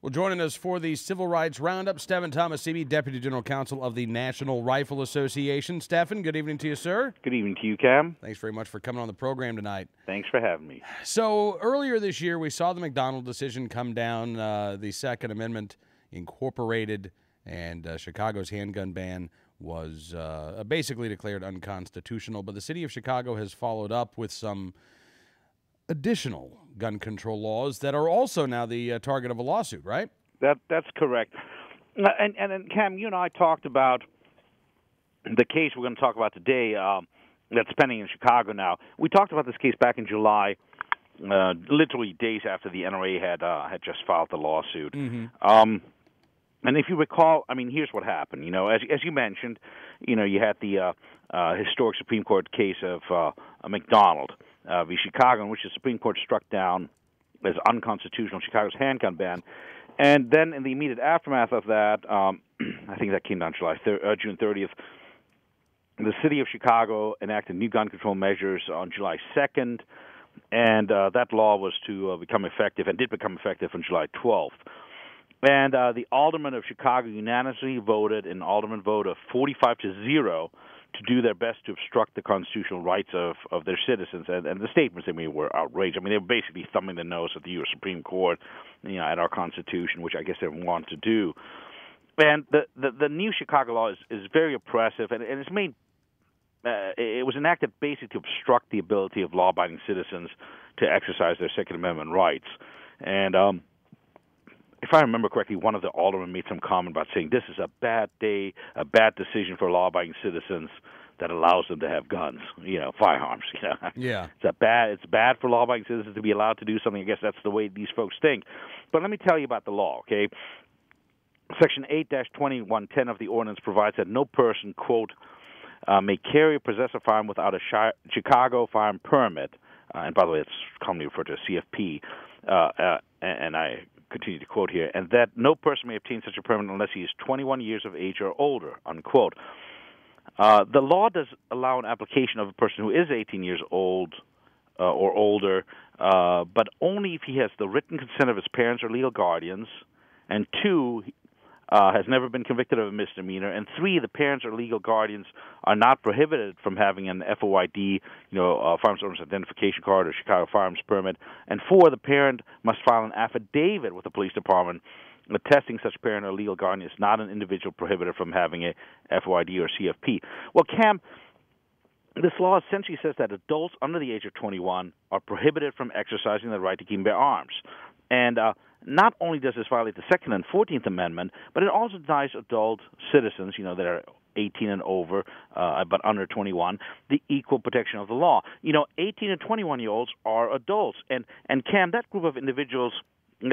Well, joining us for the Civil Rights Roundup, Stephen Thomas-Seavey, Deputy General Counsel of the National Rifle Association. Stephen, good evening to you, sir. Good evening to you, Cam. Thanks very much for coming on the program tonight. Thanks for having me. So earlier this year, we saw the McDonald decision come down. The Second Amendment incorporated, and Chicago's handgun ban was basically declared unconstitutional. But the city of Chicago has followed up with some additional gun control laws that are also now the target of a lawsuit, right? That's correct. And Cam, you and I talked about the case we're going to talk about today that's pending in Chicago now. We talked about this case back in July, literally days after the NRA had just filed the lawsuit. Mm-hmm. And if you recall, I mean, here's what happened. You know, as you mentioned, you know, you had the historic Supreme Court case of McDonald v. Chicago, in which the Supreme Court struck down as unconstitutional Chicago's handgun ban. And then in the immediate aftermath of that, I think that came down June 30th, the city of Chicago enacted new gun control measures on July 2nd, and that law was to become effective, and did become effective on July 12th. And the aldermen of Chicago unanimously voted, an alderman vote of 45-0, to do their best to obstruct the constitutional rights of their citizens. And the statements they made were outrageous. I mean, they were basically thumbing the nose at the U.S. Supreme Court, you know, at our Constitution, which I guess they want to do. And the new Chicago law is very oppressive, and it's made it was enacted basically to obstruct the ability of law-abiding citizens to exercise their Second Amendment rights. And if I remember correctly, one of the aldermen made some comment about saying this is a bad day, a bad decision for law-abiding citizens that allows them to have guns, you know, firearms. You know? Yeah. It's bad for law-abiding citizens to be allowed to do something. I guess that's the way these folks think. But let me tell you about the law, okay? Section 8-2110 of the ordinance provides that no person, quote, may carry or possess a firearm without a Chicago firearm permit. And by the way, it's commonly referred to as CFP. And I continue to quote here, and that no person may obtain such a permit unless he is 21 years of age or older, unquote. The law does allow an application of a person who is 18 years old or older, but only if he has the written consent of his parents or legal guardians, and 2, has never been convicted of a misdemeanor, and 3, the parents or legal guardians are not prohibited from having an FOID, Firearms Owners Identification Card or Chicago Firearms Permit, and 4, the parent must file an affidavit with the police department attesting such parent or legal guardian is not an individual prohibited from having a FOID or CFP. Well, Cam, this law essentially says that adults under the age of 21 are prohibited from exercising the right to keep and bear arms. And not only does this violate the Second and 14th Amendment, but it also denies adult citizens, you know, that are 18 and over, but under 21, the equal protection of the law. You know, 18 and 21-year-olds are adults. And Cam, that group of individuals,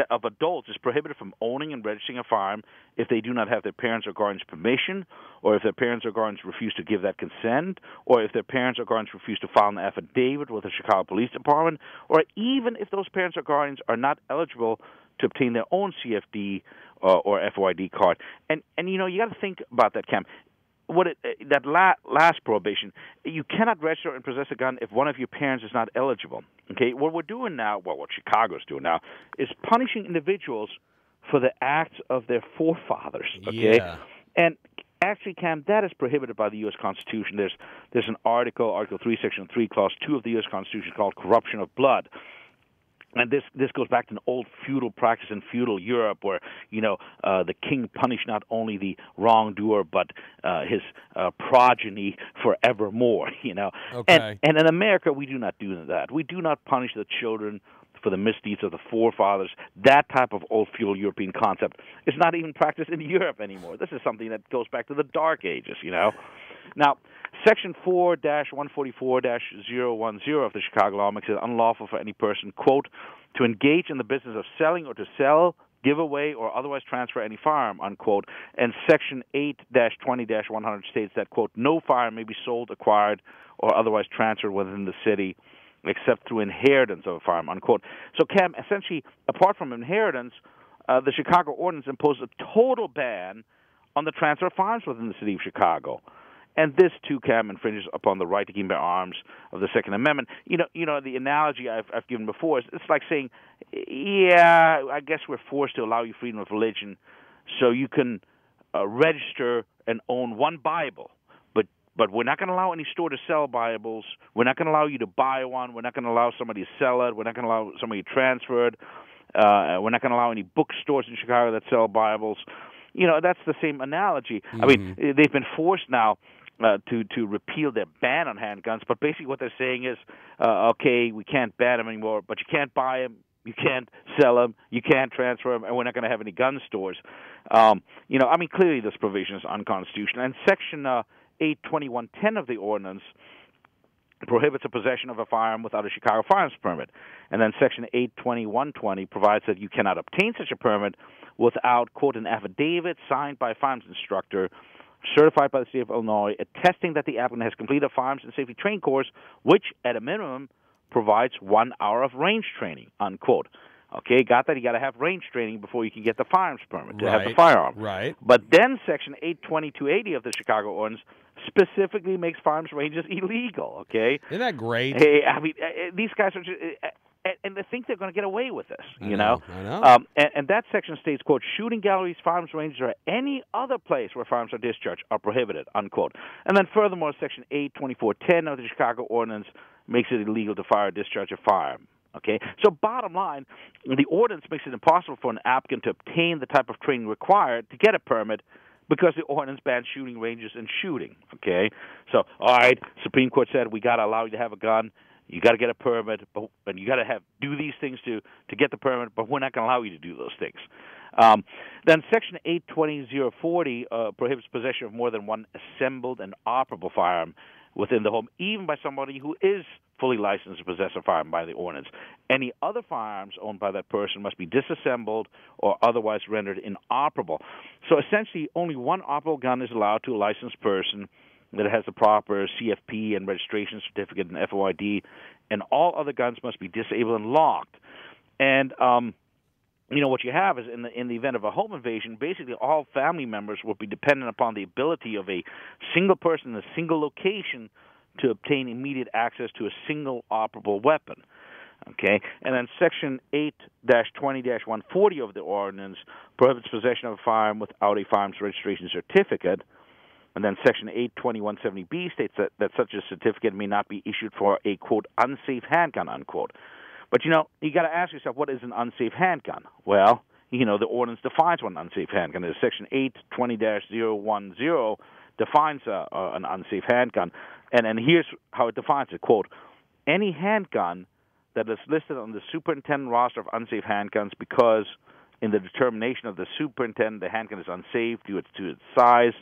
of adults, is prohibited from owning and registering a firearm if they do not have their parents or guardians' permission, or if their parents or guardians refuse to give that consent, or if their parents or guardians refuse to file an affidavit with the Chicago Police Department, or even if those parents or guardians are not eligible to obtain their own CFD or FOID card. And you know, you got to think about that, Cam. Last prohibition, you cannot register and possess a gun if one of your parents is not eligible. Okay, what we're doing now, well, what Chicago's doing now, is punishing individuals for the acts of their forefathers. Okay, Yeah. And actually, Cam, that is prohibited by the U.S. Constitution. There's an Article 3, Section 3, Clause 2 of the U.S. Constitution called corruption of blood. And this goes back to an old feudal practice in feudal Europe where, you know, the king punished not only the wrongdoer but his progeny forevermore, you know. Okay. And in America, we do not do that. We do not punish the children for the misdeeds of the forefathers. That type of old feudal European concept is not even practiced in Europe anymore. This is something that goes back to the Dark Ages, you know. Now, Section 4-144-010 of the Chicago law makes it unlawful for any person, quote, to engage in the business of selling or to sell, give away, or otherwise transfer any firearm, unquote. And Section 8-20-100 states that, quote, no firearm may be sold, acquired, or otherwise transferred within the city except through inheritance of a firearm, unquote. So, Cam, essentially, apart from inheritance, the Chicago ordinance imposed a total ban on the transfer of firearms within the city of Chicago. And this too, Cam, infringes upon the right to keep and bear arms of the Second Amendment. The analogy I've given before is it's like saying, yeah, I guess we're forced to allow you freedom of religion, so you can register and own one Bible. But we're not going to allow any store to sell Bibles. We're not going to allow you to buy one. We're not going to allow somebody to sell it. We're not going to allow somebody to transfer it. We're not going to allow any bookstores in Chicago that sell Bibles. That's the same analogy. Mm-hmm. I mean, they've been forced now to repeal their ban on handguns, but basically what they're saying is, okay, we can't ban them anymore, but you can't buy them, you can't sell them, you can't transfer them, and we're not going to have any gun stores. Clearly this provision is unconstitutional. And Section 82110 of the ordinance prohibits the possession of a firearm without a Chicago firearms permit. And then Section 82120 provides that you cannot obtain such a permit without, quote, an affidavit signed by a firearms instructor certified by the state of Illinois attesting that the applicant has completed a firearms and safety training course, which, at a minimum, provides 1 hour of range training, unquote. Okay, got that? You got to have range training before you can get the firearms permit to have the firearm. Right. But then Section 82280 of the Chicago Ordinance specifically makes firearms ranges illegal. Okay. Isn't that great? Hey, I mean, these guys are just, and they think they're going to get away with this. I know. And that section states, quote, shooting galleries, firearms ranges, or any other place where firearms are discharged are prohibited, unquote. And then furthermore, Section 82410 of the Chicago Ordinance makes it illegal to fire or discharge a firearm. Okay, so bottom line, the ordinance makes it impossible for an applicant to obtain the type of training required to get a permit because the ordinance bans shooting ranges and shooting. Okay, so all right, Supreme Court said we got to allow you to have a gun, you got to get a permit, and you got to do these things to get the permit, but we're not going to allow you to do those things. Then Section 82040 prohibits possession of more than one assembled and operable firearm within the home, even by somebody who is fully licensed to possess a firearm by the ordinance. Any other firearms owned by that person must be disassembled or otherwise rendered inoperable. So essentially, only one operable gun is allowed to a licensed person that has the proper CFP and registration certificate and FOID, and all other guns must be disabled and locked. And what you have is in the event of a home invasion, basically all family members will be dependent upon the ability of a single person in a single location to obtain immediate access to a single operable weapon. Okay, and then Section 8-20-140 of the ordinance prohibits possession of a firearm without a firearms registration certificate. And then Section 820-170B states that such a certificate may not be issued for a, quote, unsafe handgun, unquote. But, you got to ask yourself, what is an unsafe handgun? Well, the ordinance defines what an unsafe handgun is. Section 820-010 defines an unsafe handgun. And here's how it defines it, quote, any handgun that is listed on the superintendent roster of unsafe handguns because in the determination of the superintendent the handgun is unsafe due to its size,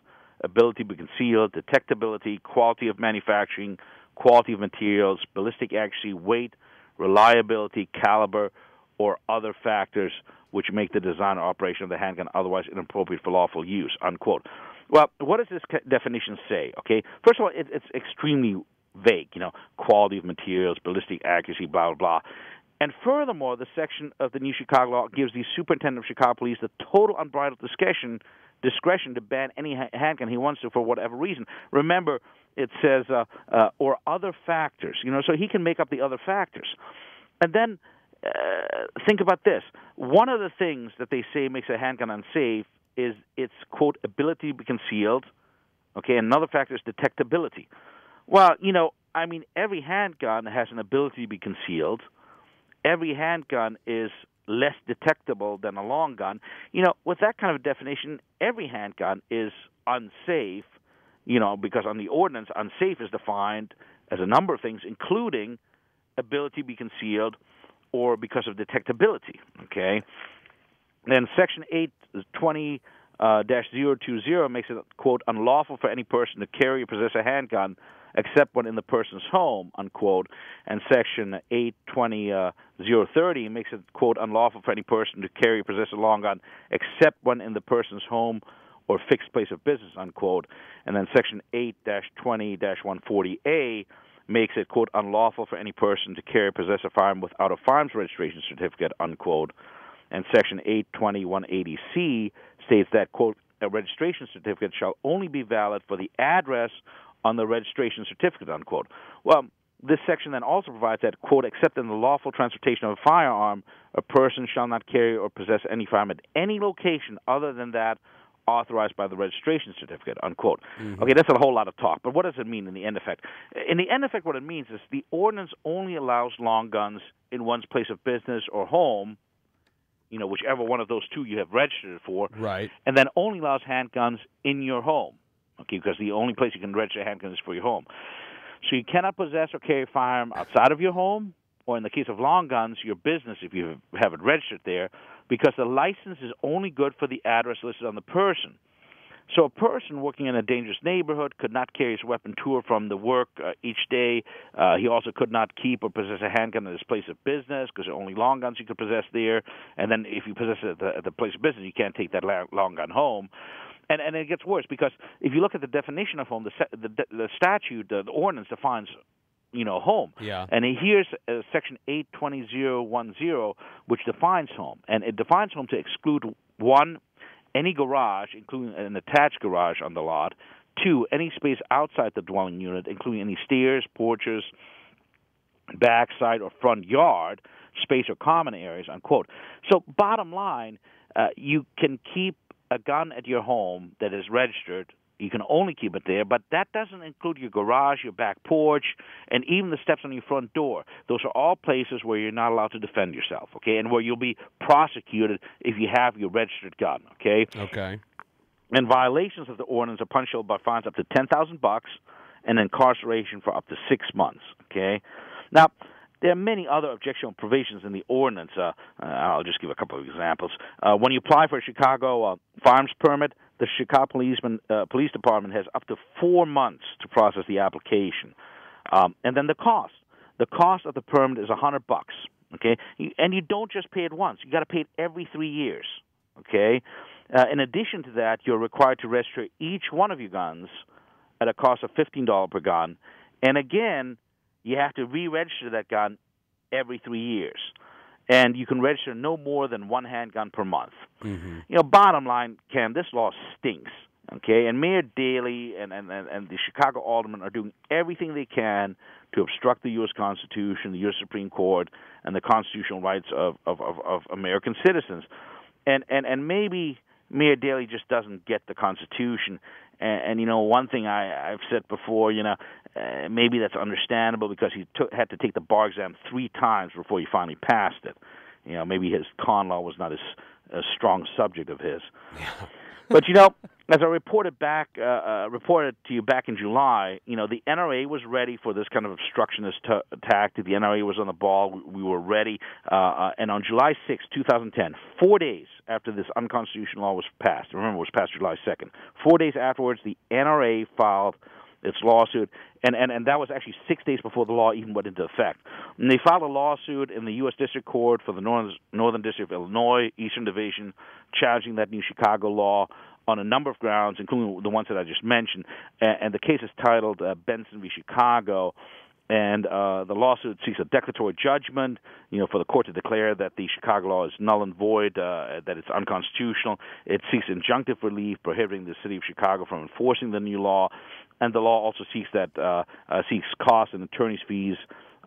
ability to be concealed, detectability, quality of manufacturing, quality of materials, ballistic accuracy, weight, reliability, caliber, or other factors which make the design or operation of the handgun otherwise inappropriate for lawful use, unquote. Well, what does this definition say? Okay, first of all, it's extremely vague, quality of materials, ballistic accuracy, blah, blah, blah. And furthermore, the section of the new Chicago law gives the superintendent of Chicago Police the total unbridled discretion to ban any handgun he wants to for whatever reason. Remember, it says, or other factors, so he can make up the other factors. And then think about this. One of the things that they say makes a handgun unsafe is its, quote, ability to be concealed. Okay, another factor is detectability. Well, every handgun has an ability to be concealed. Every handgun is less detectable than a long gun. With that kind of a definition, every handgun is unsafe, because on the ordinance, unsafe is defined as a number of things, including ability to be concealed or because of detectability, okay? Then Section 820-020 makes it, quote, unlawful for any person to carry or possess a handgun except when in the person's home, unquote. And Section 820-030 makes it, quote, unlawful for any person to carry or possess a long gun except when in the person's home or fixed place of business, unquote. And then Section 8-20-140A makes it, quote, unlawful for any person to carry or possess a firearm without a firearms registration certificate, unquote. And Section 820-180C states that, quote, a registration certificate shall only be valid for the address on the registration certificate, unquote. Well, this section then also provides that, quote, except in the lawful transportation of a firearm, a person shall not carry or possess any firearm at any location other than that authorized by the registration certificate, unquote. Okay, that's a whole lot of talk, but what does it mean in the end effect? In the end effect, what it means is the ordinance only allows long guns in one's place of business or home, whichever one of those two you have registered for, right, and then only allows handguns in your home, okay, because the only place you can register handguns is for your home. So you cannot possess or carry a firearm outside of your home, or in the case of long guns, your business if you have it registered there, because the license is only good for the address listed on the person. So a person working in a dangerous neighborhood could not carry his weapon to or from the work each day. He also could not keep or possess a handgun at his place of business because there are only long guns you could possess there. And then if you possess it at the place of business, you can't take that long gun home. And it gets worse because if you look at the definition of home, the statute, the ordinance defines, home. Yeah. And here's Section 820.10, which defines home. And it defines home to exclude, 1, any garage, including an attached garage on the lot, 2, any space outside the dwelling unit, including any stairs, porches, back, side, or front yard, space, or common areas, unquote. So bottom line, you can keep a gun at your home that is registered. You can only keep it there, but that doesn't include your garage, your back porch, and even the steps on your front door. Those are all places where you're not allowed to defend yourself, okay, and where you'll be prosecuted if you have your registered gun, okay? Okay. And violations of the ordinance are punishable by fines up to $10,000 and incarceration for up to 6 months, okay? Now, there are many other objectionable provisions in the ordinance. I'll just give a couple of examples. When you apply for a Chicago firearms permit, the Chicago Police Department has up to 4 months to process the application. And then the cost. The cost of the permit is $100, okay? And you don't just pay it once. You got to pay it every 3 years, okay? In addition to that, you're required to register each one of your guns at a cost of $15 per gun. And again, you have to re-register that gun every 3 years. And you can register no more than one handgun per month. Mm-hmm. Bottom line, Cam, this law stinks, okay? And Mayor Daley and the Chicago aldermen are doing everything they can to obstruct the U.S. Constitution, the U.S. Supreme Court, and the constitutional rights of American citizens. And maybe Mayor Daley just doesn't get the Constitution. And one thing I've said before, maybe that's understandable because he had to take the bar exam 3 times before he finally passed it. Maybe his con law was not a strong subject of his. Yeah. But, as I reported to you back in July, the NRA was ready for this kind of obstructionist tactic. The NRA was on the ball. We were ready. And on July 6, 2010, 4 days after this unconstitutional law was passed, remember it was passed July 2nd, 4 days afterwards, the NRA filed its lawsuit, and that was actually 6 days before the law even went into effect. And they filed a lawsuit in the U.S. District Court for the Northern District of Illinois, Eastern Division, challenging that new Chicago law on a number of grounds, including the ones that I just mentioned. And the case is titled Benson v. Chicago. And the lawsuit seeks a declaratory judgment, for the court to declare that the Chicago law is null and void, that it's unconstitutional. It seeks injunctive relief prohibiting the city of Chicago from enforcing the new law. And the law also seeks costs and attorney's fees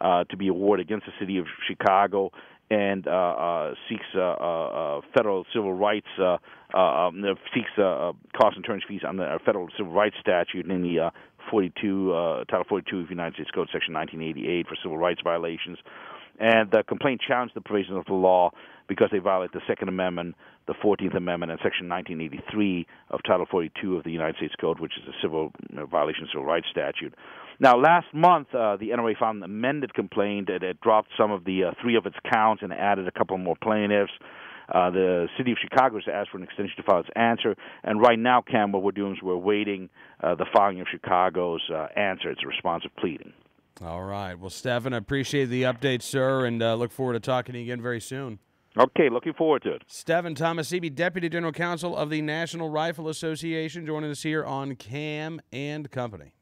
to be awarded against the city of Chicago, and seeks federal civil rights, seeks costs and attorney's fees on the federal civil rights statute, namely Title 42 of the United States Code, Section 1988, for civil rights violations. And the complaint challenged the provisions of the law because they violate the Second Amendment, the 14th Amendment, and Section 1983 of Title 42 of the United States Code, which is a civil violation of civil rights statute. Now, last month, the NRA filed an amended complaint that it dropped some of the 3 of its counts and added a couple more plaintiffs. The city of Chicago has asked for an extension to file its answer, and right now, Cam, what we're doing is we're waiting the filing of Chicago's answer. It's a responsive pleading. All right. Well, Stephan, I appreciate the update, sir, and look forward to talking to you again very soon. Okay, looking forward to it. Stephan Tomasini, Deputy General Counsel of the National Rifle Association, joining us here on Cam and Company.